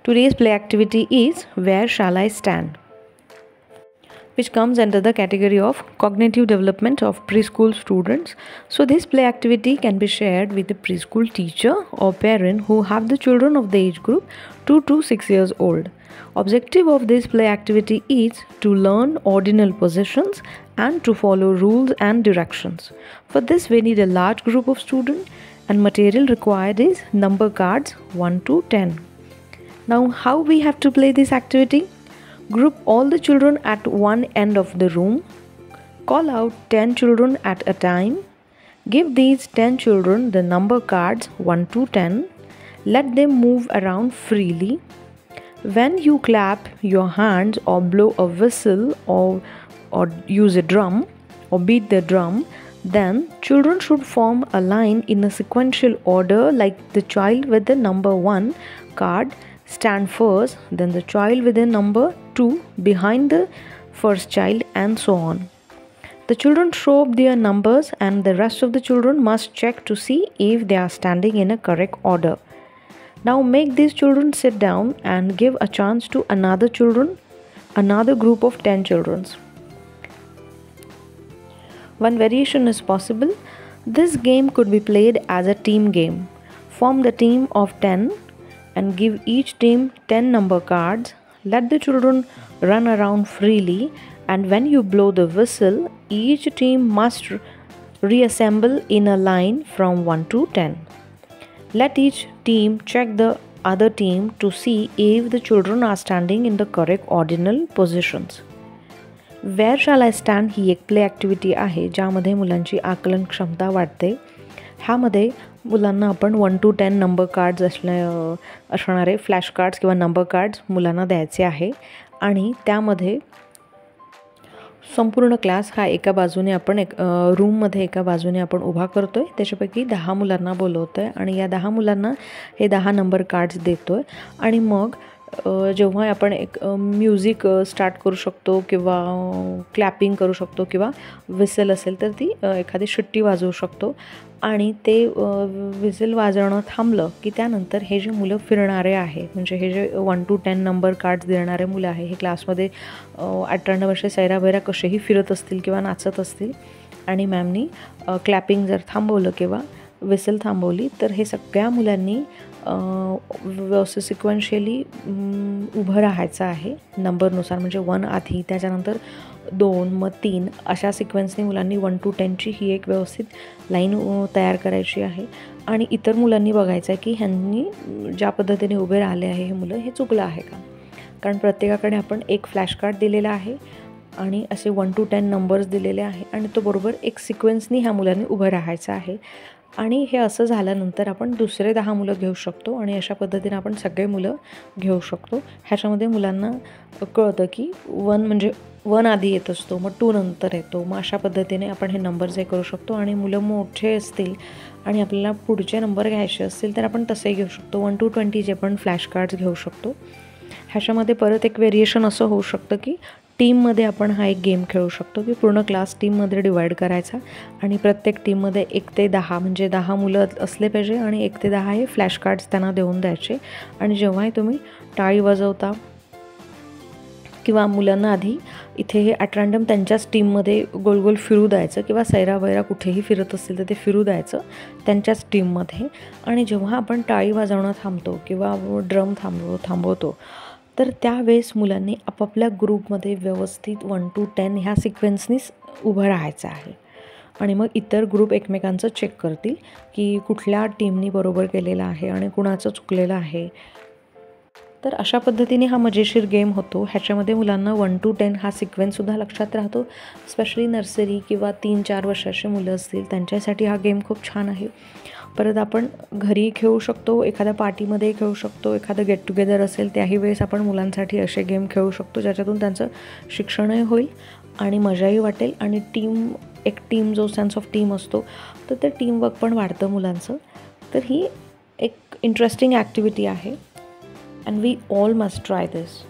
Today's play activity is Where Shall I Stand?, which comes under the category of cognitive development of preschool students. So this play activity can be shared with the preschool teacher or parent who have the children of the age group 2 to 6 years old. Objective of this play activity is to learn ordinal positions and to follow rules and directions. For this we need a large group of students, and material required is number cards 1 to 10. Now how we have to play this activity? Group all the children at one end of the room. Call out 10 children at a time. Give these 10 children the number cards 1 to 10. Let them move around freely. When you clap your hands or blow a whistle or use a drum or beat the drum, then children should form a line in a sequential order, like the child with the number 1 card stand first, then the child with the number 2 behind the first child, and so on. The children show up their numbers and the rest of the children must check to see if they are standing in a correct order. Now make these children sit down and give a chance to another group of 10 children. One variation is possible. This game could be played as a team game. Form the team of 10 and give each team 10 number cards. Let the children run around freely, and when you blow the whistle, each team must reassemble in a line from 1 to 10. Let each team check the other team to see if the children are standing in the correct ordinal positions. Where shall I stand ही एक play activity आहे ज्यामध्ये मुलांची आकलन क्षमता वाढते. ह्यामध्ये मुलांना आपण 1 to 10 नंबर कार्ड्स असणारे फ्लॅश कार्ड्स किंवा नंबर कार्ड्स मुलांना द्यायचे आहे, आणि त्यामध्ये संपूर्ण क्लास हा एका बाजूने आपण रूममध्ये एका बाजूने आपण उभा करतो आहे. त्याच्यापैकी 10 मुलांना बोलवतो आहे आणि या 10 मुलांना हे 10 नंबर कार्ड्स देतो आहे. आणि मग जेव्हा आपण एक म्युझिक स्टार्ट करू शकतो किंवा क्लॅपिंग करू शकतो किंवा विसेल असेल तर ती एखादी शिट्टी वाजवू शकतो, आणि ते विसेल वाजवणं थांबलं की त्यानंतर हे जे मुलं फिरणारे आहे, म्हणजे हे जे 1 to 10 नंबर कार्ड्स देणारे मुलं आहे, हे क्लासमध्ये 18 वर्षे सैराभैरा कसेही फिरत असतील किंवा नाचत असतील, आणि मॅमनी क्लॅपिंग जर थांबवलं किंवा विसेल थांबवली तर हे सगळ्या मुलांनी व्यवस्थित सिक्वेन्शियली उभं राहायचं आहे नंबरनुसार, म्हणजे 1 आधी, त्याच्यानंतर 2, मग 3, अशा सिक्वेन्सने मुलांनी 1 to 10ची ही एक व्यवस्थित लाईन तयार करायची आहे. आणि इतर मुलांनी बघायचं आहे की ह्यांनी ज्या पद्धतीने उभे राहिले आहे हे मुलं, हे चुकलं आहे का, कारण प्रत्येकाकडे आपण एक फ्लॅश कार्ड दिलेला आहे आणि असे 1 to 10 नंबर्स दिलेले आहे, आणि तो बरोबर एक सिक्वेन्सनी ह्या मुलांनी उभं राहायचं आहे. आणि हे असं झाल्यानंतर आपण दुसरे 10 मुलं घेऊ शकतो, आणि अशा पद्धतीने आपण सगळे मुलं घेऊ शकतो. ह्याच्यामध्ये मुलांना कळतं की 1 म्हणजे 1 आधी येत असतो, मग 2 नंतर येतो, मग अशा पद्धतीने आपण हे नंबर्स हे करू शकतो. आणि मुलं मोठे असतील आणि आपल्याला पुढचे नंबर घ्यायचे असतील तर आपण तसेही घेऊ शकतो. 1 to 20 जे पण फ्लॅश कार्ड्स घेऊ शकतो. ह्याच्यामध्ये परत एक व्हेरिएशन असं होऊ शकतं की टीममध्ये आपण हा एक गेम खेळू शकतो की पूर्ण क्लास टीममध्ये डिवाईड करायचा, आणि प्रत्येक टीममध्ये 1 ते 10 म्हणजे 10 मुलं असले पाहिजे, आणि 1 ते 10 हे फ्लॅश कार्ड्स त्यांना देऊन द्यायचे. आणि जेव्हाही तुम्ही टाळी वाजवता किंवा मुलांना आधी इथे हे ॲट रँडम त्यांच्याच टीममध्ये गोल गोल फिरू द्यायचं, किंवा सैराभैरा कुठेही फिरत असतील तर ते फिरू द्यायचं त्यांच्याच टीममध्ये. आणि जेव्हा आपण टाळी वाजवणं थांबतो किंवा ड्रम थांबवतो तर त्यावेळेस मुलांनी आपापल्या ग्रुपमध्ये व्यवस्थित 1 to 10 ह्या सिक्वेन्सनीच उभं राहायचं आहे, आणि मग इतर ग्रुप एकमेकांचं चेक करतील की कुठल्या टीमनी बरोबर केलेलं आहे आणि कुणाचं चुकलेलं आहे. तर अशा पद्धतीने हा मजेशीर गेम होतो. ह्याच्यामध्ये मुलांना 1 to 10 हा सिक्वेन्ससुद्धा लक्षात राहतो. स्पेशली नर्सरी किंवा 3-4 वर्षाचे मुलं असतील त्यांच्यासाठी हा गेम खूप छान आहे. परत आपण घरी खेळू शकतो, एखाद्या पार्टीमध्ये खेळू शकतो, एखादं गेट टुगेदर असेल त्याही वेळेस आपण मुलांसाठी असे गेम खेळू शकतो ज्याच्यातून त्यांचं शिक्षणही होईल आणि मजाही वाटेल, आणि एक टीम जो सेन्स ऑफ टीम असतो तर ते टीमवर्क पण वाढतं मुलांचं. तर ही एक इंटरेस्टिंग ॲक्टिव्हिटी आहे, and we all must try this.